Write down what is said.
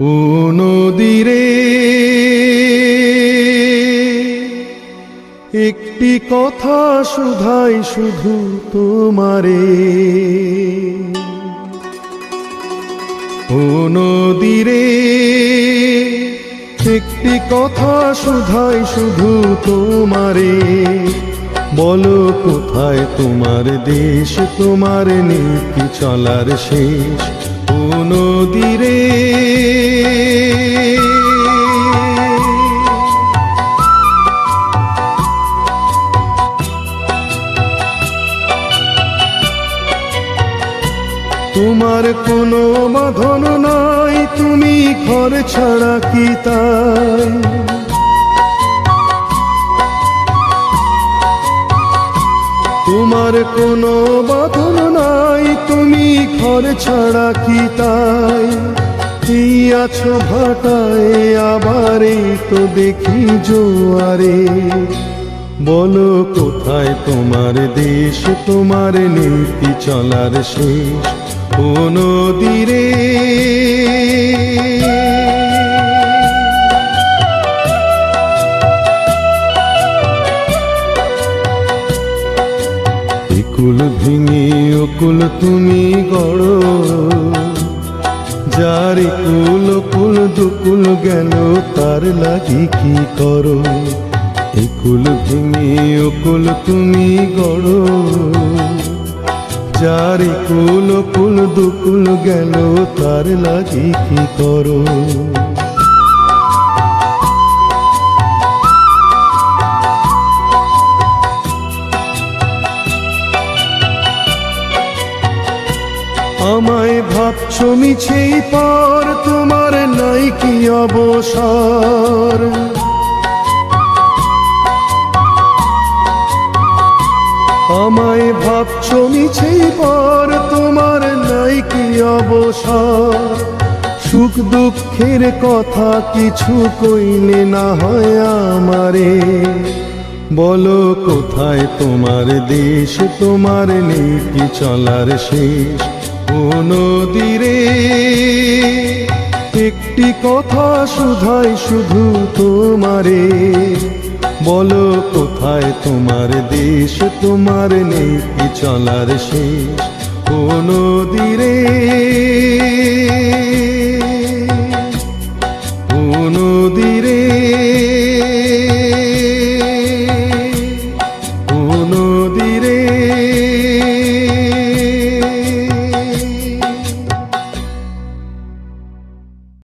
ও নদীরে একটি কথা শুধাই শুধু তোমারে। ও নদীরে একটি কথা শুধাই শুধু তোমারে। বলো কোথায় তোমার দেশ, তোমার নীতি চলার শেষ। ও নদীরে তোমার কোনো বাঁধন নাই, তুমি ঘর ছাড়া কি তাই? তোমার কোনো বাঁধন নাই, তুমি ঘর ছাড়া কি তাই? এই আছো ভাটায়, আবার এই তো দেখি জোয়ারে। বলো কোথায় তোমার দেশ, তোমার নীতি চলার শেষ। ও নদীরে কুল ভেঙে অকুল তুমি গড়ো, যার কুল কুল দুকুল গেল তার লাগি কি করো? কুল ভেঙে অকুল তুমি গড়ো, যার কুল কুল দুকুল গেল তার লাগি কি করো? আমায় ভাবছো মিছেই পর, তোমার নাই কি অবসর? আমায় ভাবছো মিছেই পর, তোমার নাই কি অবসর? সুখ দুঃখের কথা কিছু কইলে না হয় আমারে। বলো কোথায় তোমার দেশ, তোমার নীতি চলার শেষ। ও নদীরে একটি কথা শুধাই শুধু তোমারে। বলো কোথায় তোমার দেশ, তোমার নীতি চলার শেষ। ও নদীরে